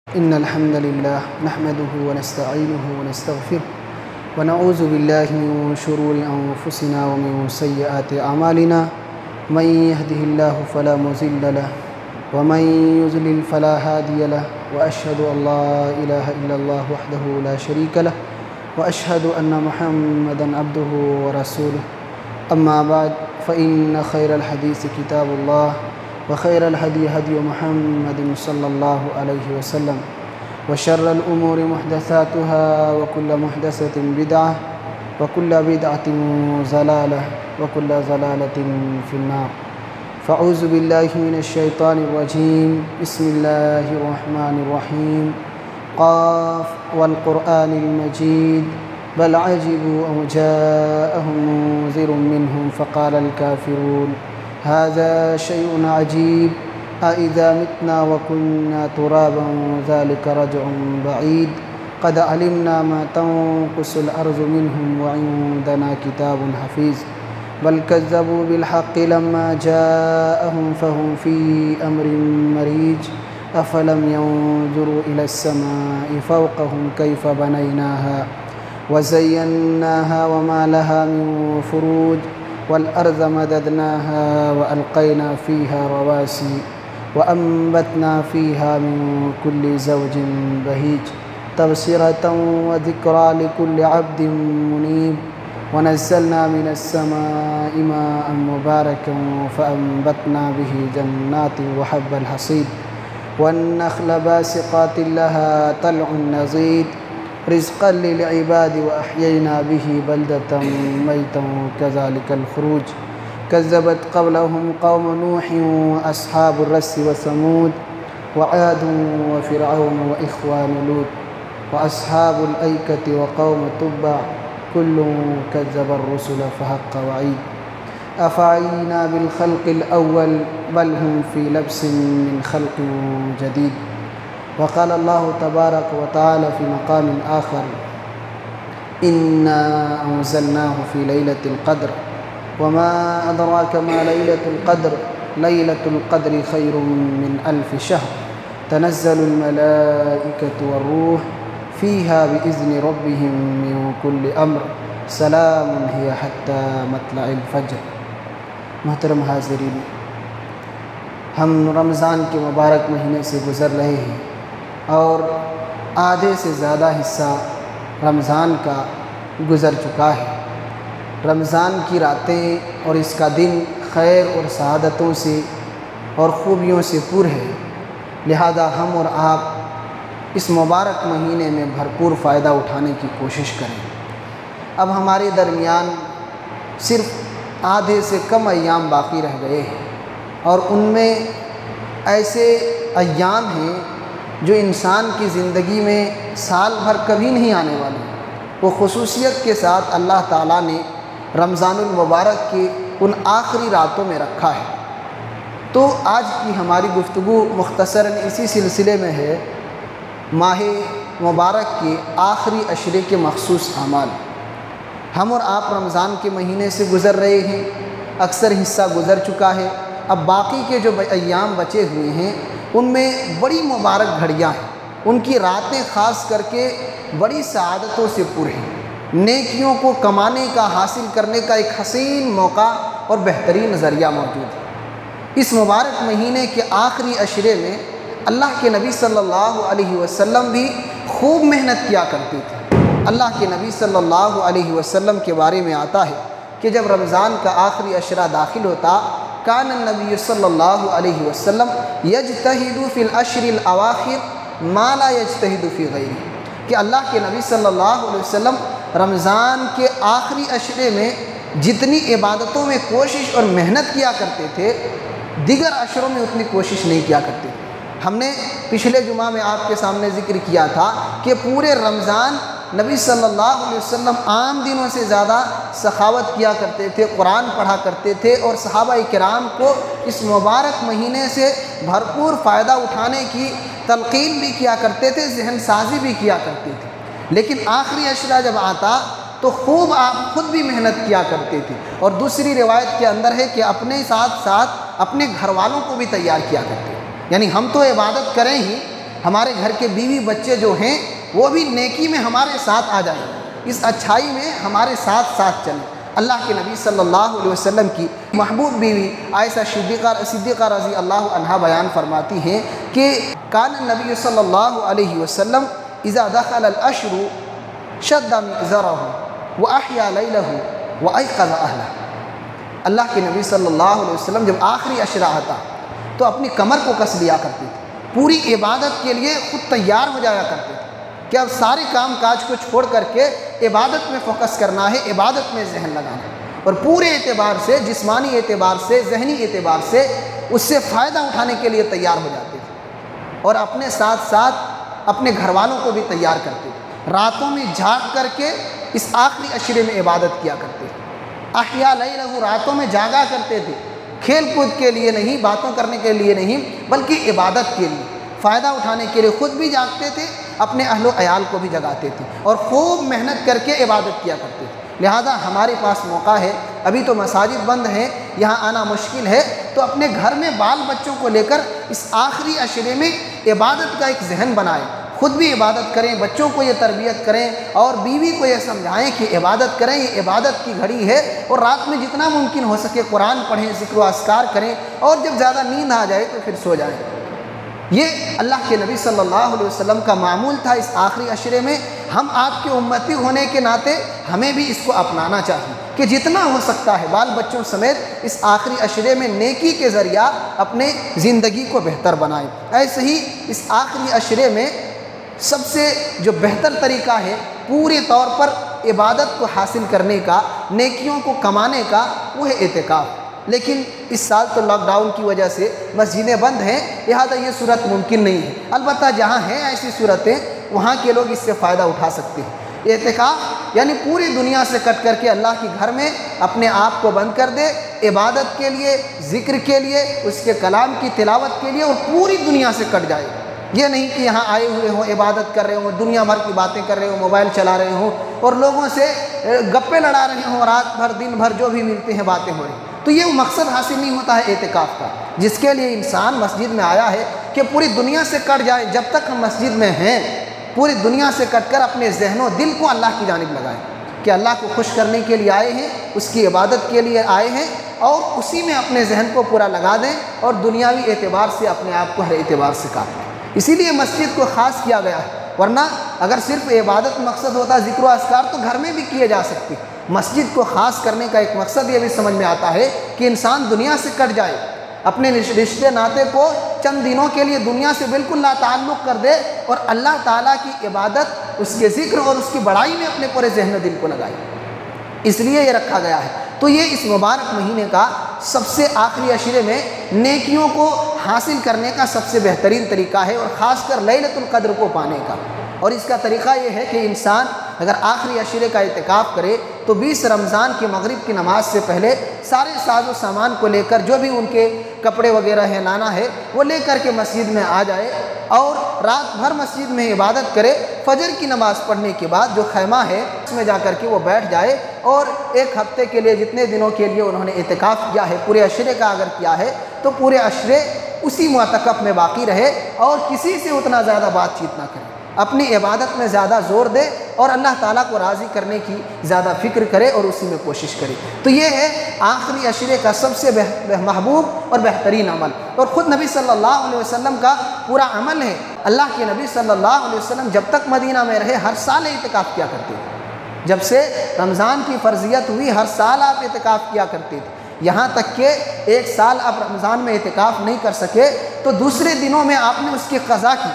إن الحمد لله نحمده ونستعينه ونستغفره ونعوذ بالله من شرور أنفسنا ومن سيئات أعمالنا. من يهده الله فلا مضل له ومن يضلل فلا هادي له، وأشهد أن لا إله إلا الله وحده لا شريك له، وأشهد أن محمدا عبده ورسوله. أما بعد، فإن خير الحديث كتاب الله، وخير الهدي هدي محمد صلى الله عليه وسلم، وشر الأمور محدثاتها، وكل محدثة بدعة، وكل بدعة ضلالة، وكل ضلالة في النار. فأعوذ بالله من الشيطان الرجيم. بسم الله الرحمن الرحيم. قاف والقرآن المجيد بل عجبوا أن جاءهم منذر منهم فقال الكافرون هذا شيء عجيب أإذا متنا وكنا ترابا ذلك رجع بعيد قد علمنا ما تنقص الأرض منهم وعندنا كتاب حفيظ بل كذبوا بالحق لما جاءهم فهم في أمر مريج أفلم ينظروا إلى السماء فوقهم كيف بنيناها وزيناها وما لها من فروج والأرض مددناها وألقينا فيها رواسي وأنبتنا فيها من كل زوج بهيج تبصرة وذكرى لكل عبد منيب ونزلنا من السماء ماء مباركا فأنبتنا به جنات وحب الحصيد والنخل باسقات لها طلع نضيد رزقا للعباد وأحيينا به بلدة ميتا كذلك الخروج كذبت قبلهم قوم نوح وأصحاب الرس وثمود وعاد وفرعون وإخوان لوط وأصحاب الأيكة وقوم تبع كل كذب الرسل فحق وعيد أفعينا بالخلق الأول بل هم في لبس من خلق جديد. وقال الله تبارك وتعالى في مقام آخر إنا أنزلناه في ليلة القدر وما أدراك ما ليلة القدر ليلة القدر خير من 1000 شهر تنزل الملائكة والروح فيها بإذن ربهم من كل أمر سلام هي حتى مطلع الفجر. محترم حاضرین، ہم رمضان کے مبارک مہینے سے گزر رہے ہیں اور آدھے سے زیادہ حصہ رمضان کا گزر چکا ہے. رمضان کی راتیں اور اس کا دن خیر اور سعادتوں سے اور خوبیوں سے پر ہے، لہذا ہم اور آپ اس مبارک مہینے میں بھرپور فائدہ اٹھانے کی کوشش کریں. اب ہمارے درمیان صرف آدھے سے کم ایام باقی رہ گئے ہیں، اور ان میں ایسے ایام ہیں جو انسان کی زندگی میں سال بھر کبھی نہیں آنے والے. وہ خصوصیت کے ساتھ اللہ تعالیٰ نے رمضان المبارک کی ان آخری راتوں میں رکھا ہے. تو آج کی ہماری گفتگو مختصراً اسی سلسلے میں ہے، ماہ مبارک کے آخری عشرے کے مخصوص اعمال. ہم اور آپ رمضان کے مہینے سے گزر رہے ہیں، اکثر حصہ گزر چکا ہے. اب باقی کے جو ایام بچے ہوئے ہیں ان میں بڑی مبارک گھڑیاں ہیں، ان کی راتیں خاص کر کے بڑی سعادتوں سے پر ہیں. نیکیوں کو کمانے کا، حاصل کرنے کا ایک حسین موقع اور بہترین ذریعہ موجود ہے. اس مبارک مہینے کے آخری عشرے میں اللہ کے نبی صلی اللہ علیہ وسلم بھی خوب محنت کیا کرتے تھے. اللہ کے نبی صلی اللہ علیہ وسلم کے بارے میں آتا ہے کہ جب رمضان کا آخری عشرہ داخل ہوتا، کان النبی صلی اللہ علیہ وسلم یجتہد فی العشر الاواخر ما لا یجتہد فی غیرہ، کہ اللہ کے نبی صلی اللہ علیہ وسلم رمضان کے آخری عشرے میں جتنی عبادتوں میں کوشش اور محنت کیا کرتے تھے، دیگر عشروں میں اتنی کوشش نہیں کیا کرتے. ہم نے پچھلے جمعہ میں آپ کے سامنے ذکر کیا تھا کہ پورے رمضان نبی صلی اللہ علیہ وسلم عام دنوں سے زیادہ سخاوت کیا کرتے تھے، قرآن پڑھا کرتے تھے، اور صحابہ کرام کو اس مبارک مہینے سے بھرپور فائدہ اٹھانے کی تلقین بھی کیا کرتے تھے، ذہن سازی بھی کیا کرتے تھے. لیکن آخری عشرہ جب آتا تو خوب آپ خود بھی محنت کیا کرتے تھے، اور دوسری روایت کے اندر ہے کہ اپنے ساتھ ساتھ اپنے گھر والوں کو بھی تیار کیا کرتے. یعنی ہم تو عبادت کریں ہی، ہمارے گھر کے بیوی بچے جو ہیں وہ بھی نیکی میں ہمارے ساتھ آ جائیں، اس اچھائی میں ہمارے ساتھ ساتھ چلیں۔ اللہ کے نبی صلی اللہ علیہ وسلم کی محبوب بیوی عائشہ صدیقہ رضی اللہ عنہا بیان فرماتی ہیں کہ کان النبی صلی اللہ علیہ وسلم اذا دخل الاشر شد مئزرہ واحیا لیلہ وایقظ اہلہ۔ اللہ کے نبی صلی اللہ علیہ وسلم جب آخری عشرہ آتا تو اپنی کمر کو کس لیا کرتے تھے، پوری عبادت کے لیے خود تیار ہو جایا کرتے تھے کہ اب سارے کام کاج کو چھوڑ کر کے عبادت میں فوکس کرنا ہے، عبادت میں ذہن لگانا ہے، اور پورے اعتبار سے، جسمانی اعتبار سے، ذہنی اعتبار سے اس سے فائدہ اٹھانے کے لیے تیار ہو جاتے تھے، اور اپنے ساتھ ساتھ اپنے گھر والوں کو بھی تیار کرتے تھے۔ راتوں میں جھاگ کر کے اس آخری عشرے میں عبادت کیا کرتے تھے۔ احیا لیلہ، راتوں میں جاگا کرتے تھے، کھیل کود کے لیے نہیں، باتوں کرنے کے لیے نہیں، بلکہ عبادت کے لیے، فائدہ اٹھانے کے لیے خود بھی جاگتے تھے، اپنے اہل و عیال کو بھی جگاتے تھے، اور خوب محنت کر کے عبادت کیا کرتے تھے۔ لہذا ہمارے پاس موقع ہے، ابھی تو مساجد بند ہیں، یہاں آنا مشکل ہے، تو اپنے گھر میں بال بچوں کو لے کر اس آخری عشرے میں عبادت کا ایک ذہن بنائیں، خود بھی عبادت کریں، بچوں کو یہ تربیت کریں، اور بیوی کو یہ سمجھائیں کہ عبادت کریں، یہ عبادت کی گھڑی ہے، اور رات میں جتنا ممکن ہو سکے قرآن پڑھیں، ذکر و اذکار کریں، اور جب زیادہ نیند آ جائے تو پھر سو جائیں۔ یہ اللہ کے نبی صلی اللہ علیہ وسلم کا معمول تھا اس آخری عشرے میں۔ ہم آپ کے امتی ہونے کے ناطے ہمیں بھی اس کو اپنانا چاہیے کہ جتنا ہو سکتا ہے بال بچوں سمیت اس آخری عشرے میں نیکی کے ذریعہ اپنے زندگی کو بہتر بنائیں۔ ایسے ہی اس آخری عشرے میں سب سے جو بہتر طریقہ ہے پورے طور پر عبادت کو حاصل کرنے کا، نیکیوں کو کمانے کا، وہ ہے اعتکاف۔ لیکن اس سال تو لاک ڈاؤن کی وجہ سے مسجدیں بند ہیں، لہذا یہ صورت ممکن نہیں ہے۔ البتہ جہاں ہیں ایسی صورتیں وہاں کے لوگ اس سے فائدہ اٹھا سکتے ہیں۔ اعتکاف یعنی پوری دنیا سے کٹ کر کے اللہ کے گھر میں اپنے آپ کو بند کر دے، عبادت کے لیے، ذکر کے لیے، اس کے کلام کی تلاوت کے لیے، اور پوری دنیا سے کٹ جائے۔ یہ نہیں کہ یہاں آئے ہوئے ہوں، عبادت کر رہے ہوں، دنیا بھر کی باتیں کر رہے ہوں، موبائل چلا رہے ہوں، اور لوگوں سے گپے لڑا رہے ہوں، رات بھر دن بھر جو بھی ملتے ہیں باتیں ہو رہی ہیں، تو یہ مقصد حاصل نہیں ہوتا ہے اعتکاف کا، جس کے لیے انسان مسجد میں آیا ہے کہ پوری دنیا سے کٹ جائے۔ جب تک ہم مسجد میں ہیں پوری دنیا سے کٹ کر اپنے ذہن و دل کو اللہ کی جانب لگائیں کہ اللہ کو خوش کرنے کے لیے آئے ہیں، اس کی عبادت کے لیے آئے ہیں، اور اسی میں اپنے ذہن کو پورا لگا دیں، اور دنیاوی اعتبار سے اپنے آپ کو ہر اعتبار سے کاٹیں۔ اسی لیے مسجد کو خاص کیا گیا ہے، ورنہ اگر صرف عبادت مقصد ہوتا، ذکر و اذکار تو گھر میں بھی کیے جا سکتے۔ مسجد کو خاص کرنے کا ایک مقصد یہ بھی سمجھ میں آتا ہے کہ انسان دنیا سے کٹ جائے، اپنے رشتے ناطے کو چند دنوں کے لیے دنیا سے بالکل لا تعلق کر دے، اور اللہ تعالیٰ کی عبادت، اس کے ذکر اور اس کی بڑائی میں اپنے پورے ذہن و دل کو لگائے۔ اس لیے یہ رکھا گیا ہے۔ تو یہ اس مبارک مہینے کا سب سے آخری عشرے میں نیکیوں کو حاصل کرنے کا سب سے بہترین طریقہ ہے، اور خاص کر لیلۃ القدر کو پانے کا۔ اور اس کا طریقہ یہ ہے کہ انسان اگر آخری عشرے کا اعتکاف کرے تو 20 رمضان کی مغرب کی نماز سے پہلے سارے ساز و سامان کو لے کر، جو بھی ان کے کپڑے وغیرہ ہے لانا ہے، وہ لے کر کے مسجد میں آ جائے، اور رات بھر مسجد میں عبادت کرے۔ فجر کی نماز پڑھنے کے بعد جو خیمہ ہے اس میں جا کر کے وہ بیٹھ جائے، اور ایک ہفتے کے لیے جتنے دنوں کے لیے انہوں نے اعتکاف کیا ہے، پورے عشرے کا اگر کیا ہے تو پورے عشرے اسی معتکف میں باقی رہے، اور کسی سے اتنا زیادہ بات چیت نہ کرے، اپنی عبادت میں زیادہ زور دے، اور اللہ تعالیٰ کو راضی کرنے کی زیادہ فکر کرے، اور اسی میں کوشش کرے۔ تو یہ ہے آخری عشرے کا سب سے محبوب اور بہترین عمل، اور خود نبی صلی اللہ علیہ وسلم کا پورا عمل ہے۔ اللہ کے نبی صلی اللہ علیہ وسلم جب تک مدینہ میں رہے ہر سال اعتکاف کیا کرتے تھے۔ جب سے رمضان کی فرضیت ہوئی ہر سال آپ اعتکاف کیا کرتے تھے، یہاں تک کہ ایک سال آپ رمضان میں اعتکاف نہیں کر سکے تو دوسرے دنوں میں آپ نے اس کی قضا کی۔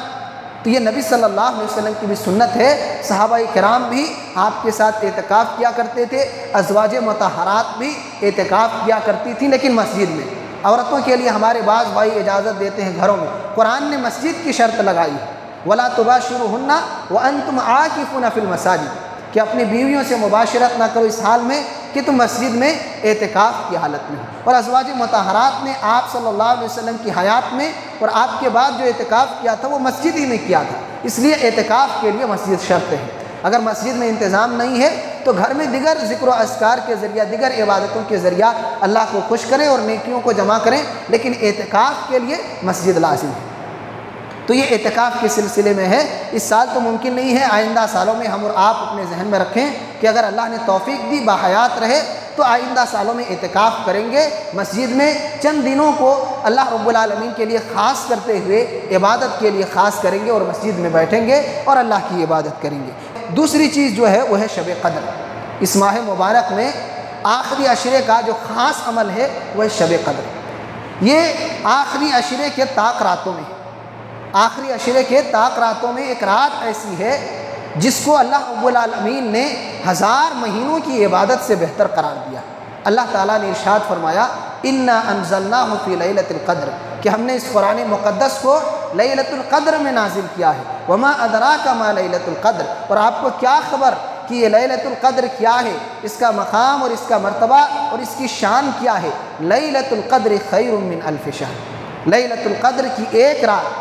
تو یہ نبی صلی اللہ علیہ وسلم کی بھی سنت ہے۔ صحابہ کرام بھی آپ کے ساتھ اعتکاف کیا کرتے تھے، ازواج مطہرات بھی اعتکاف کیا کرتی تھیں، لیکن مسجد میں۔ عورتوں کے لیے ہمارے بعض بھائی اجازت دیتے ہیں گھروں میں، قرآن نے مسجد کی شرط لگائی ہے، وَلَا تُبَاشِرُوهُنَّ وَأَنْتُمْ عَاكِفُونَ فِي الْمَسَاجِدِ، کہ اپنی بیویوں سے مباشرت نہ کرو اس حال میں کہ تم مسجد میں اعتکاف کی حالت میں ہو۔ اور ازواج مطہرات نے آپ صلی اللہ علیہ وسلم کی حیات میں اور آپ کے بعد جو اعتکاف کیا تھا وہ مسجد ہی میں کیا تھا، اس لیے اعتکاف کے لیے مسجد شرط ہے۔ اگر مسجد میں انتظام نہیں ہے تو گھر میں دیگر ذکر و اذکار کے ذریعہ، دیگر عبادتوں کے ذریعہ اللہ کو خوش کریں اور نیکیوں کو جمع کریں، لیکن اعتکاف کے لیے مسجد لازم ہے۔ تو یہ اعتکاف کے سلسلے میں ہے۔ اس سال تو ممکن نہیں ہے، آئندہ سالوں میں ہم اور آپ اپنے ذہن میں رکھیں کہ اگر اللہ نے توفیق دی، باحیات رہے، تو آئندہ سالوں میں اعتکاف کریں گے، مسجد میں چند دنوں کو اللہ رب العالمین کے لیے خاص کرتے ہوئے عبادت کے لیے خاص کریں گے اور مسجد میں بیٹھیں گے اور اللہ کی عبادت کریں گے۔ دوسری چیز جو ہے وہ ہے شب قدر۔ اس ماہ مبارک میں آخری عشرے کا جو خاص عمل ہے وہ ہے شب قدر۔ یہ آخری عشرے کے طاق راتوں میں، آخری عشرے کے طاق راتوں میں ایک رات ایسی ہے جس کو اللہ رب العالمین نے 1000 مہینوں کی عبادت سے بہتر قرار دیا۔ اللہ تعالیٰ نے ارشاد فرمایا انا انزلناہ فی لیلۃ القدر، کہ ہم نے اس قرآن مقدس کو لیلۃ القدر میں نازل کیا ہے۔ وما ادراک ما لیلۃ القدر، اور آپ کو کیا خبر کہ یہ لیلۃ القدر کیا ہے، اس کا مقام اور اس کا مرتبہ اور اس کی شان کیا ہے۔ لیلۃ القدر خیر من الف شہر، لیلۃ القدر کی ایک رات،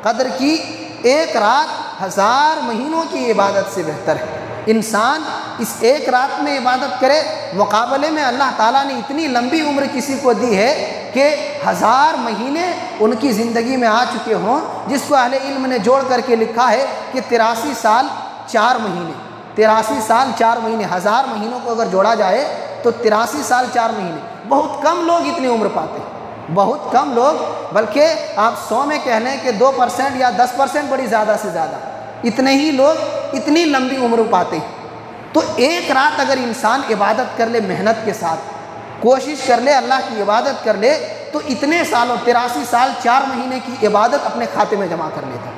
قدر کی ایک رات 1000 مہینوں کی عبادت سے بہتر ہے۔ انسان اس ایک رات میں عبادت کرے، مقابلے میں اللہ تعالیٰ نے اتنی لمبی عمر کسی کو دی ہے کہ 1000 مہینے ان کی زندگی میں آ چکے ہوں، جس کو اہل علم نے جوڑ کر کے لکھا ہے کہ 83 سال 4 مہینے، 83 سال 4 مہینے، 1000 مہینوں کو اگر جوڑا جائے تو 83 سال 4 مہینے۔ بہت کم لوگ اتنی عمر پاتے ہیں، بہت کم لوگ، بلکہ آپ 100 میں کہہ لیں کہ 2% یا 10% بڑی زیادہ سے زیادہ، اتنے ہی لوگ اتنی لمبی عمر پاتے ہیں۔ تو ایک رات اگر انسان عبادت کر لے، محنت کے ساتھ کوشش کر لے، اللہ کی عبادت کر لے، تو اتنے سالوں 83 سال 4 مہینے کی عبادت اپنے کھاتے میں جمع کر لیتا۔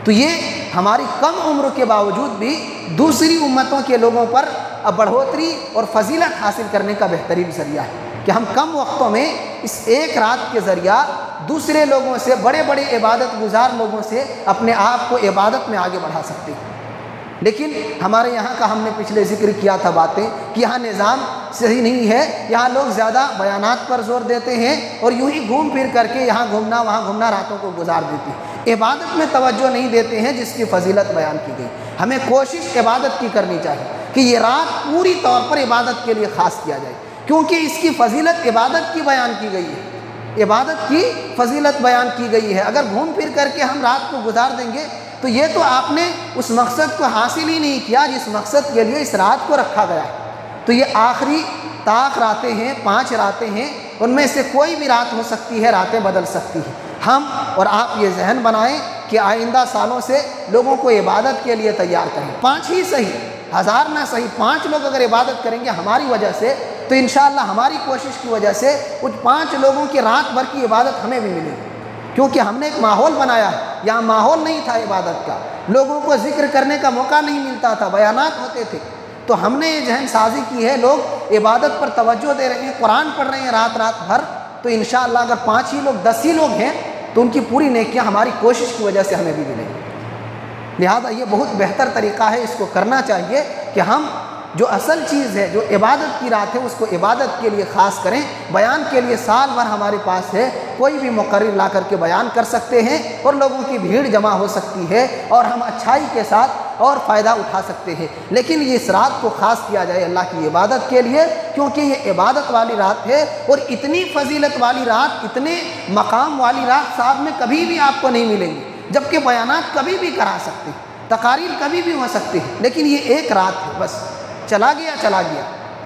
تو یہ ہماری کم عمر کے باوجود بھی دوسری امتوں کے لوگوں پر بڑھوتری اور فضیلت حاصل کرنے کا بہترین ذریعہ ہے کہ ہم کم وقتوں میں اس ایک رات کے ذریعہ دوسرے لوگوں سے، بڑے بڑے عبادت گزار لوگوں سے اپنے آپ کو عبادت میں آگے بڑھا سکتے ہیں۔ لیکن ہمارے یہاں کا ہم نے پچھلے ذکر کیا تھا باتیں کہ یہاں نظام صحیح نہیں ہے، یہاں لوگ زیادہ بیانات پر زور دیتے ہیں اور یوں ہی گھوم پھر کر کے یہاں گھومنا وہاں گھومنا راتوں کو گزار دیتے ہیں، عبادت میں توجہ نہیں دیتے ہیں جس کی فضیلت بیان کی گئی۔ ہمیں کوشش عبادت کی کرنی چاہیے کہ یہ رات پوری طور پر عبادت کے لیے خاص کیا جائے، کیونکہ اس کی فضیلت عبادت کی بیان کی گئی ہے، عبادت کی فضیلت بیان کی گئی ہے۔ اگر گھوم پھر کر کے ہم رات کو گزار دیں گے تو یہ تو آپ نے اس مقصد کو حاصل ہی نہیں کیا جس مقصد کے لیے اس رات کو رکھا گیا ہے۔ تو یہ آخری طاق راتیں ہیں، 5 راتیں ہیں، ان میں سے کوئی بھی رات ہو سکتی ہے، راتیں بدل سکتی ہیں۔ ہم اور آپ یہ ذہن بنائیں کہ آئندہ سالوں سے لوگوں کو عبادت کے لیے تیار کریں، 5 ہی صحیح، 1000 نہ صحیح، 5 لوگ اگر عبادت کریں گے ہماری وجہ سے تو انشاءاللہ ہماری کوشش کی وجہ سے ان 5 لوگوں کی رات بھر کی عبادت ہمیں بھی ملے گی، کیونکہ ہم نے ایک ماحول بنایا ہے۔ یہاں ماحول نہیں تھا عبادت کا، لوگوں کو ذکر کرنے کا موقع نہیں ملتا تھا، بیانات ہوتے تھے، تو ہم نے یہ ذہن سازی کی ہے، لوگ عبادت پر توجہ دے رہے ہیں، قرآن پڑھ رہے ہیں رات رات بھر، تو انشاءاللہ اگر 5 ہی لوگ 10 ہی لوگ ہیں تو ان کی پوری نیکیاں ہماری کوشش کی وجہ سے ہمیں بھی ملیں گی۔ لہذا یہ بہت بہتر طریقہ ہے، اس کو کرنا چاہیے کہ ہم جو اصل چیز ہے، جو عبادت کی رات ہے، اس کو عبادت کے لیے خاص کریں۔ بیان کے لیے سال بھر ہمارے پاس ہے، کوئی بھی مقرر لا کر کے بیان کر سکتے ہیں اور لوگوں کی بھیڑ جمع ہو سکتی ہے اور ہم اچھائی کے ساتھ اور فائدہ اٹھا سکتے ہیں، لیکن یہ اس رات کو خاص کیا جائے اللہ کی عبادت کے لیے، کیونکہ یہ عبادت والی رات ہے اور اتنی فضیلت والی رات، اتنے مقام والی رات صاحب میں کبھی بھی آپ کو نہیں ملیں گی، جبکہ بیانات کبھی بھی کرا سکتے ہیں، تقاریر کبھی بھی ہو سکتی ہے، لیکن یہ ایک رات ہے بس، چلا گیا چلا گیا،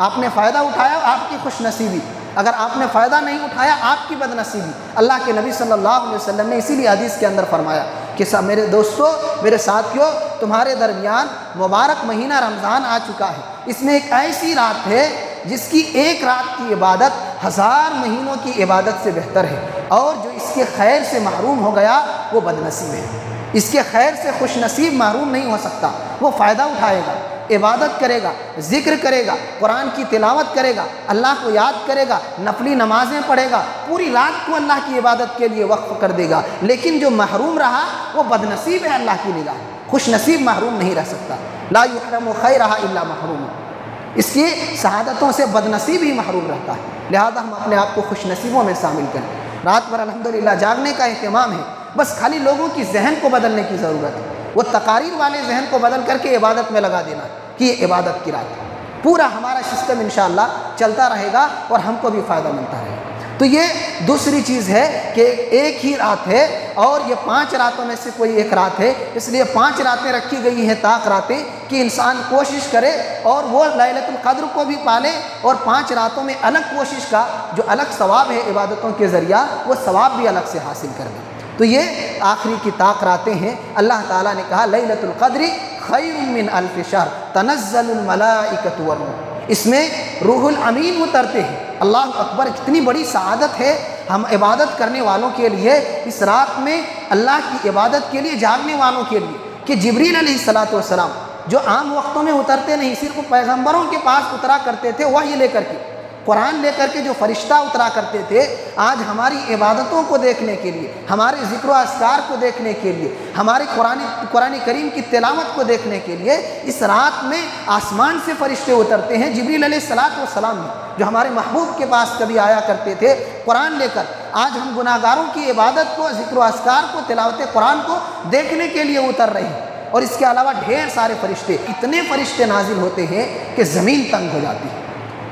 آپ نے فائدہ اٹھایا آپ کی خوش نصیبی، اگر آپ نے فائدہ نہیں اٹھایا آپ کی بد نصیبی۔ اللہ کے نبی صلی اللہ علیہ وسلم نے اسی لیے حدیث کے اندر فرمایا کہ میرے دوستو، میرے ساتھیوں، تمہارے درمیان مبارک مہینہ رمضان آ چکا ہے، اس میں ایک ایسی رات ہے جس کی ایک رات کی عبادت 1000 مہینوں کی عبادت سے بہتر ہے، اور جو اس کے خیر سے محروم ہو گیا وہ بد نصیب ہے، اس کے خیر سے خوش نصیب محروم نہیں ہو سکتا، وہ فائدہ اٹھائے گا، عبادت کرے گا، ذکر کرے گا، قرآن کی تلاوت کرے گا، اللہ کو یاد کرے گا، نفلی نمازیں پڑھے گا، پوری رات کو اللہ کی عبادت کے لیے وقف کر دے گا، لیکن جو محروم رہا وہ بد نصیب ہے اللہ کی نگاہ، خوش نصیب محروم نہیں رہ سکتا، لا یحرم خیرہ الا محروم، اس کی سعادتوں سے بد نصیب ہی محروم رہتا ہے۔ لہذا ہم اپنے آپ کو خوش نصیبوں میں شامل کریں، رات بھر الحمدللہ جاگنے کا اہتمام ہے، بس خالی لوگوں کی ذہن کو بدلنے کی ضرورت ہے، وہ تقاریر والے ذہن کو بدل کر کے عبادت میں لگا دینا کہ یہ عبادت کی رات ہے، پورا ہمارا سسٹم انشاءاللہ چلتا رہے گا اور ہم کو بھی فائدہ ملتا رہے گا۔ تو یہ دوسری چیز ہے کہ ایک ہی رات ہے اور یہ 5 راتوں میں سے کوئی ایک رات ہے، اس لیے 5 راتیں رکھی گئی ہیں طاق راتیں کہ انسان کوشش کرے اور وہ لیلۃ القدر کو بھی پالے، اور 5 راتوں میں الگ کوشش کا جو الگ ثواب ہے عبادتوں کے ذریعہ وہ ثواب بھی الگ سے حاصل کر لے۔ تو یہ آخری کی طاق راتیں ہیں۔ اللہ تعالیٰ نے کہا لیلۃ القدر خیر من الف شہر تنزل الملائکۃ والروح، اس میں روح الامین اترتے ہیں۔ اللہ اکبر، کتنی بڑی سعادت ہے ہم عبادت کرنے والوں کے لیے، اس رات میں اللہ کی عبادت کے لیے جاگنے والوں کے لیے، کہ جبریل علیہ الصلاۃ والسلام جو عام وقتوں میں اترتے نہیں، صرف پیغمبروں کے پاس اترا کرتے تھے وحی لے کر کے، قرآن لے کر کے جو فرشتہ اترا کرتے تھے، آج ہماری عبادتوں کو دیکھنے کے لیے، ہمارے ذکر و اذکار کو دیکھنے کے لیے، ہمارے قرآن کریم کی تلاوت کو دیکھنے کے لیے اس رات میں آسمان سے فرشتے اترتے ہیں۔ جبریل علیہ الصلاۃ والسلام جو ہمارے محبوب کے پاس کبھی آیا کرتے تھے قرآن لے کر، آج ہم گناہ گاروں کی عبادت کو، ذکر و اذکار کو، تلاوت قرآن کو دیکھنے کے لیے اتر رہے ہیں۔ اور اس کے علاوہ ڈھیر سارے فرشتے، اتنے فرشتے نازل ہوتے ہیں کہ زمین تنگ ہو جاتی ہے،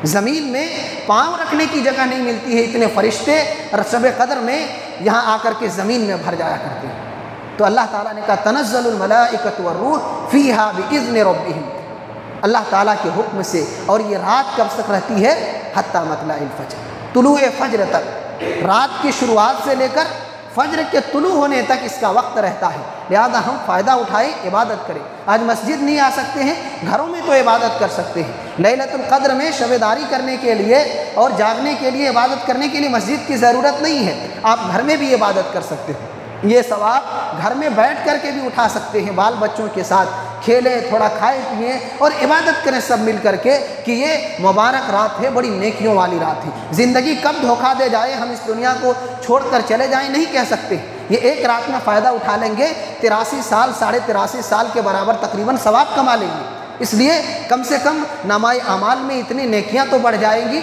زمین میں پاؤں رکھنے کی جگہ نہیں ملتی ہے، اتنے فرشتے شب قدر میں یہاں آ کر کے زمین میں بھر جایا کرتے ہیں۔ تو اللہ تعالیٰ نے کہا تنزل الملائکۃ والروح فیہا بإذن ربہم، اللہ تعالیٰ کے حکم سے، اور یہ رات کب تک رہتی ہے؟ حتی مطلع الفجر، طلوع فجر تک، رات کی شروعات سے لے کر فجر کے طلوع ہونے تک اس کا وقت رہتا ہے۔ لہذا ہم فائدہ اٹھائیں، عبادت کریں۔ آج مسجد نہیں آ سکتے ہیں، گھروں میں تو عبادت کر سکتے ہیں۔ لیلۃ القدر میں شب داری کرنے کے لیے اور جاگنے کے لیے، عبادت کرنے کے لیے مسجد کی ضرورت نہیں ہے، آپ گھر میں بھی عبادت کر سکتے ہیں۔ یہ ثواب گھر میں بیٹھ کر کے بھی اٹھا سکتے ہیں، بال بچوں کے ساتھ کھیلیں، تھوڑا کھائیں پئیں اور عبادت کریں سب مل کر کے، کہ یہ مبارک رات ہے، بڑی نیکیوں والی رات ہے۔ زندگی کب دھوکہ دے جائے، ہم اس دنیا کو چھوڑ کر چلے جائیں نہیں کہہ سکتے۔ یہ ایک رات میں فائدہ اٹھا لیں گے، 83 سال 83.5 سال کے برابر تقریباً ثواب کما لیں گے۔ اس لیے کم سے کم نامۂ اعمال میں اتنی نیکیاں تو بڑھ جائیں گی،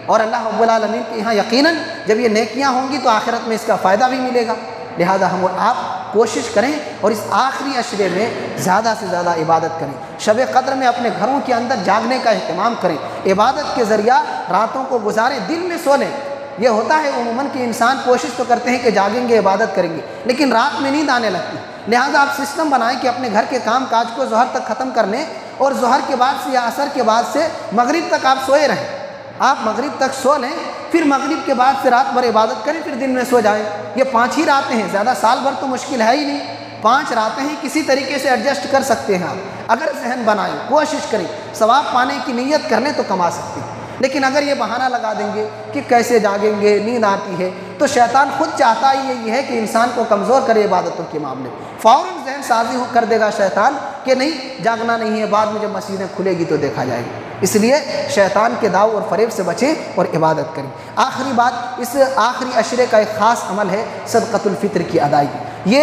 اور اللہ رب العالمین کے یہاں یقیناً جب یہ نیکیاں ہوں گی تو آخرت میں اس کا فائدہ بھی ملے گا۔ لہذا ہم اور آپ کوشش کریں اور اس آخری عشرے میں زیادہ سے زیادہ عبادت کریں۔ شب قدر میں اپنے گھروں کے اندر جاگنے کا اہتمام کریں، عبادت کے ذریعہ راتوں کو گزاریں، دن میں سو لیں۔ یہ ہوتا ہے عموماً کہ انسان کوشش تو کرتے ہیں کہ جاگیں گے، عبادت کریں گے، لیکن رات میں نیند آنے لگتی۔ لہذا آپ سسٹم بنائیں کہ اپنے گھر کے کام کاج کو ظہر تک ختم کر لیں، اور ظہر کے بعد سے یا عصر کے بعد سے مغرب تک آپ سوئے رہیں۔ آپ مغرب تک سو لیں، پھر مغرب کے بعد سے رات بھر عبادت کریں، پھر دن میں سو جائیں۔ یہ 5 ہی راتیں ہیں، زیادہ سال بھر تو مشکل ہے ہی نہیں، 5 راتیں ہیں، کسی طریقے سے ایڈجسٹ کر سکتے ہیں آپ۔ اگر ذہن بنائیں، کوشش کریں، ثواب پانے کی نیت کر لیں تو کما سکتے ہیں۔ لیکن اگر یہ بہانہ لگا دیں گے کہ کیسے جاگیں گے، نیند آتی ہے، تو شیطان خود چاہتا ہی یہی ہے کہ انسان کو کمزور کرے عبادتوں کے معاملے میں۔ فوراً ذہن سازی کر دے گا شیطان کہ نہیں جاگنا نہیں ہے، بعد میں جب مسجدیں کھلے گی تو دیکھا جائے گا۔ اس لیے شیطان کے داؤ اور فریب سے بچیں اور عبادت کریں۔ آخری بات، اس آخری عشرے کا ایک خاص عمل ہے صدقۃ الفطر کی ادائیگی۔ یہ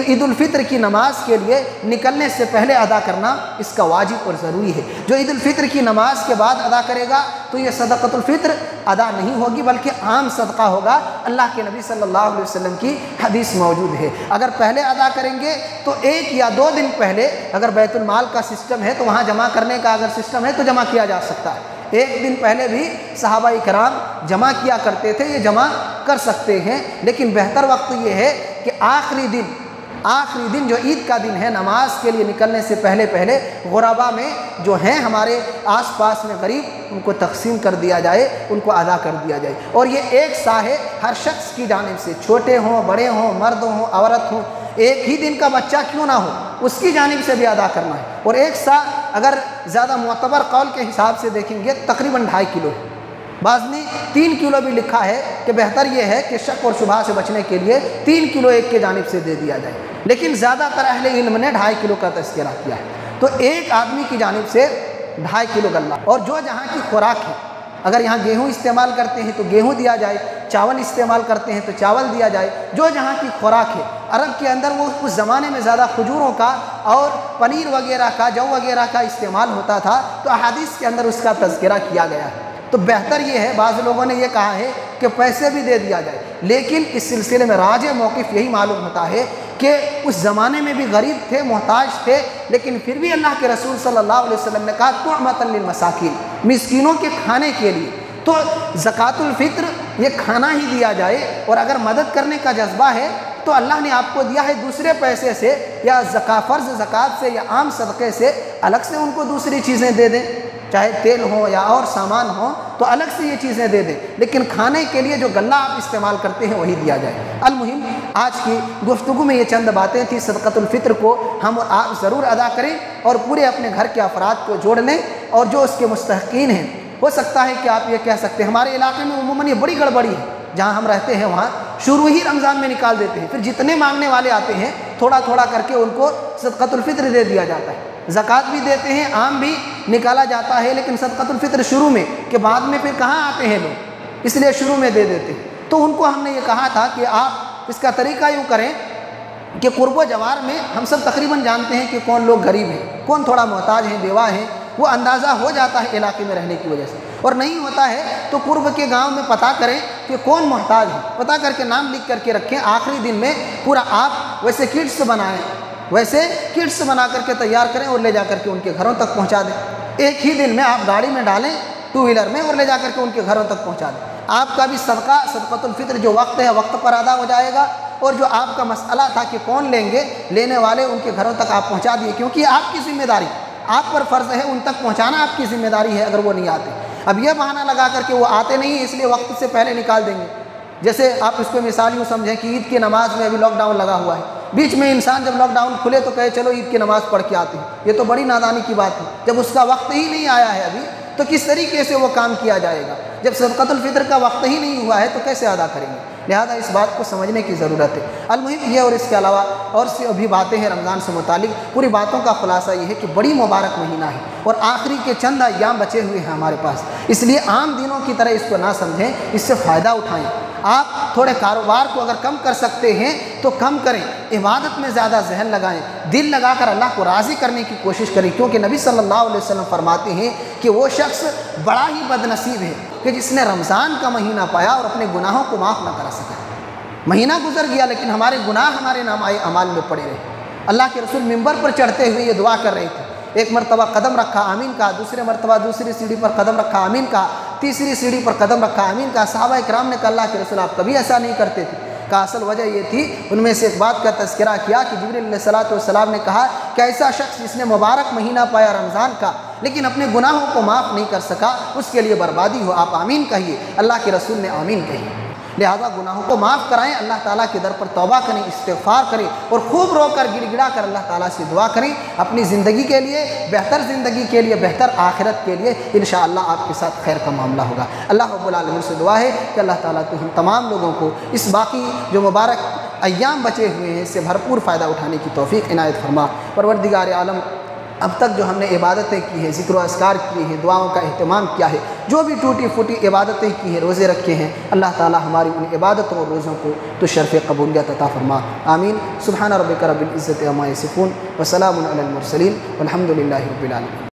عید الفطر کی نماز کے لیے نکلنے سے پہلے ادا کرنا اس کا واجب اور ضروری ہے۔ جو عید الفطر کی نماز کے بعد ادا کرے گا تو یہ صدقۃ الفطر ادا نہیں ہوگی، بلکہ عام صدقہ ہوگا۔ اللہ کے نبی صلی اللہ علیہ وسلم کی حدیث موجود ہے، اگر پہلے ادا کریں گے تو 1 یا 2 دن پہلے، اگر بیت المال کا سسٹم ہے تو وہاں جمع کرنے کا اگر سسٹم ہے تو جمع کیا جا سکتا ہے۔ 1 دن پہلے بھی صحابہ کرام جمع کیا کرتے تھے، یہ جمع کر سکتے ہیں، لیکن بہتر وقت یہ ہے کہ آخری دن جو عید کا دن ہے، نماز کے لیے نکلنے سے پہلے غربا میں جو ہیں ہمارے آس پاس میں غریب، ان کو تقسیم کر دیا جائے، ان کو ادا کر دیا جائے۔ اور یہ ایک سا ہے ہر شخص کی جانب سے، چھوٹے ہوں بڑے ہوں، مرد ہوں عورت ہوں، ایک ہی دن کا بچہ کیوں نہ ہو اس کی جانب سے بھی ادا کرنا ہے۔ اور ایک سا اگر زیادہ معتبر قول کے حساب سے دیکھیں گے تقریباً 2.5 کلو ہے، بعض نے 3 کلو بھی لکھا ہے کہ بہتر یہ ہے کہ شک اور شبہ سے بچنے کے لیے 3 کلو ایک کی جانب سے دے دیا جائے، لیکن زیادہ تر اہل علم نے 2.5 کلو کا تذکرہ کیا ہے۔ تو ایک آدمی کی جانب سے 2.5 کلو غلہ، اور جو جہاں کی خوراک ہے، اگر یہاں گیہوں استعمال کرتے ہیں تو گیہوں دیا جائے، چاول استعمال کرتے ہیں تو چاول دیا جائے، جو جہاں کی خوراک ہے۔ عرب کے اندر وہ اس زمانے میں زیادہ کھجوروں کا اور پنیر وغیرہ کا، جو وغیرہ کا استعمال ہوتا تھا، تو احادیث کے اندر اس کا تذکرہ کیا گیا ہے۔ تو بہتر یہ ہے، بعض لوگوں نے یہ کہا ہے کہ پیسے بھی دے دیا جائے، لیکن اس سلسلے میں راجح موقف یہی معلوم ہوتا ہے کہ اس زمانے میں بھی غریب تھے، محتاج تھے، لیکن پھر بھی اللہ کے رسول صلی اللہ علیہ وسلم نے کہا طعمۃ للمساکین، مسکینوں کے کھانے کے لیے۔ تو زکوٰۃ الفطر یہ کھانا ہی دیا جائے، اور اگر مدد کرنے کا جذبہ ہے تو اللہ نے آپ کو دیا ہے دوسرے پیسے سے یا فرض زکوٰۃ سے یا عام صدقے سے الگ سے ان کو دوسری چیزیں دے دیں، چاہے تیل ہو یا اور سامان ہو تو الگ سے یہ چیزیں دے دیں، لیکن کھانے کے لیے جو غلہ آپ استعمال کرتے ہیں وہی دیا جائے۔ المہم آج کی گفتگو میں یہ چند باتیں تھیں، صدقۃ الفطر کو ہم اور آپ ضرور ادا کریں اور پورے اپنے گھر کے افراد کو جوڑ لیں، اور جو اس کے مستحقین ہیں، ہو سکتا ہے کہ آپ یہ کہہ سکتے ہیں ہمارے علاقے میں عموماً یہ بڑی گڑبڑی ہے، جہاں ہم رہتے ہیں وہاں شروع ہی رمضان میں نکال دیتے ہیں، پھر جتنے مانگنے والے آتے ہیں تھوڑا تھوڑا کر کے ان کو صدقۃ الفطر دے دیا جاتا ہے، زکوٰۃ بھی دیتے ہیں، عام بھی نکالا جاتا ہے، لیکن صدقۃ الفطر شروع میں، کہ بعد میں پھر کہاں آتے ہیں لوگ، اس لیے شروع میں دے دیتے ہیں۔ تو ان کو ہم نے یہ کہا تھا کہ آپ اس کا طریقہ یوں کریں کہ قرب و جوار میں ہم سب تقریباً جانتے ہیں کہ کون لوگ غریب ہیں، کون تھوڑا محتاج ہیں، بیوہ ہیں، وہ اندازہ ہو جاتا ہے علاقے میں رہنے کی وجہ سے، اور نہیں ہوتا ہے تو قرب کے گاؤں میں پتہ کریں کہ کون محتاج ہے، پتہ کر کے نام لکھ کر کے رکھیں، آخری دن میں پورا آپ ویسے کٹس بنائیں، ویسے کٹس بنا کر کے تیار کریں اور لے جا کر کے ان کے گھروں تک پہنچا دیں، ایک ہی دن میں آپ گاڑی میں ڈالیں، ٹو ویلر میں، اور لے جا کر کے ان کے گھروں تک پہنچا دیں۔ آپ کا بھی صدقہ صدقۃ الفطر جو وقت ہے وقت پر ادا ہو جائے گا، اور جو آپ کا مسئلہ تھا کہ کون لیں گے، لینے والے ان کے گھروں تک آپ پہنچا دیے، کیونکہ یہ آپ کی ذمہ داری، آپ پر فرض ہے ان تک پہنچانا، آپ کی ذمہ داری ہے اگر وہ نہیں آتے۔ اب یہ بہانہ لگا کر کے وہ آتے نہیں ہیں اس لیے وقت سے پہلے نکال دیں گے، جیسے آپ اس کو مثال یوں سمجھیں کہ عید کی نماز میں ابھی لاک ڈاؤن لگا ہوا ہے، بیچ میں انسان جب لاک ڈاؤن کھلے تو کہے چلو عید کی نماز پڑھ کے آتے ہیں، یہ تو بڑی نادانی کی بات ہے، جب اس کا وقت ہی نہیں آیا ہے ابھی تو کس طریقے سے وہ کام کیا جائے گا، جب صدقۃ الفطر کا وقت ہی نہیں ہوا ہے تو کیسے ادا کریں گے، لہذا اس بات کو سمجھنے کی ضرورت ہے۔ المہم یہ اور اس کے علاوہ اور سے بھی باتیں ہیں رمضان سے متعلق، پوری باتوں کا خلاصہ یہ ہے کہ بڑی مبارک مہینہ ہے اور آخری کے چند ایام بچے ہوئے ہیں ہمارے پاس، اس لیے عام دنوں کی طرح اس کو نہ سمجھیں، اس سے فائدہ اٹھائیں۔ آپ تھوڑے کاروبار کو اگر کم کر سکتے ہیں تو کم کریں، عبادت میں زیادہ ذہن لگائیں، دل لگا کر اللہ کو راضی کرنے کی کوشش کریں، کیونکہ نبی صلی اللہ علیہ وسلم فرماتے ہیں کہ وہ شخص بڑا ہی بد نصیب ہے کہ جس نے رمضان کا مہینہ پایا اور اپنے گناہوں کو معاف نہ کرا سکا۔ مہینہ گزر گیا لیکن ہمارے گناہ ہمارے نامۂ اعمال میں پڑے رہے۔ اللہ کے رسول منبر پر چڑھتے ہوئے یہ دعا کر رہے تھے، ایک مرتبہ قدم رکھا آمین کہا، دوسرے مرتبہ دوسری سیڑھی پر قدم رکھا آمین کہا، تیسری سیڑھی پر قدم رکھا آمین کہا۔ صحابہ کرام نے کہا اللہ کے رسول آپ کبھی ایسا نہیں کرتے تھے، کہا اصل وجہ یہ تھی، ان میں سے ایک بات کا تذکرہ کیا کہ جبریل علیہ السلام نے کہا کہ ایسا شخص جس نے مبارک مہینہ پایا رمضان کا لیکن اپنے گناہوں کو معاف نہیں کر سکا، اس کے لیے بربادی ہو، آپ آمین کہیے۔ اللہ کے رسول نے آمین کہی، لہذا گناہوں کو معاف کرائیں، اللہ تعالیٰ کے در پر توبہ کریں، استغفار کریں اور خوب رو کر گڑ گڑا کر اللہ تعالیٰ سے دعا کریں اپنی زندگی کے لیے، بہتر زندگی کے لیے، بہتر آخرت کے لیے، انشاءاللہ آپ کے ساتھ خیر کا معاملہ ہوگا۔ اللہ رب العالمین سے دعا ہے کہ اللہ تعالیٰ تو ہم تمام لوگوں کو اس باقی جو مبارک ایام بچے ہوئے ہیں اس سے بھرپور فائدہ اٹھانے کی توفیق عنایت فرما۔ پروردگار عالم، اب تک جو ہم نے عبادتیں کی ہیں، ذکر و اذکار کیے ہیں، دعاؤں کا اہتمام کیا ہے، جو بھی ٹوٹی پھوٹی عبادتیں کی ہیں، روزے رکھے ہیں، اللہ تعالی ہماری ان عبادتوں اور روزوں کو تو شرف قبولیت عطا فرما، آمین۔ سبحان ربک رب العزت عما یصفون وسلام علی المرسلین والحمد للہ رب العالمین۔